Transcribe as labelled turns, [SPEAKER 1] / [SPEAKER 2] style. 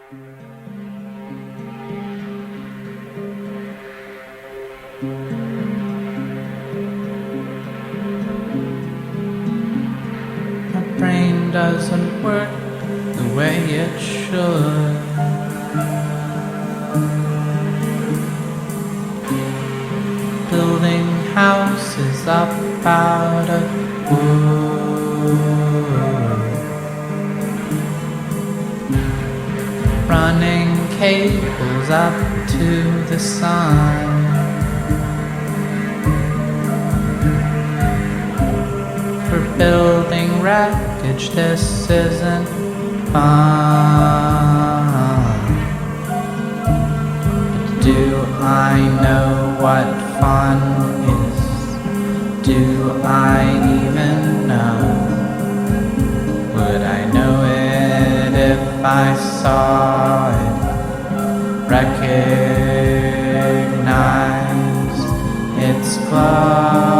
[SPEAKER 1] My brain doesn't work the way it should. Building houses up out of wood, running cables up to the sun. For building wreckage, this isn't fun. But do I know what fun is? Do I even know? Would I know it if I saw it? Recognize its glow.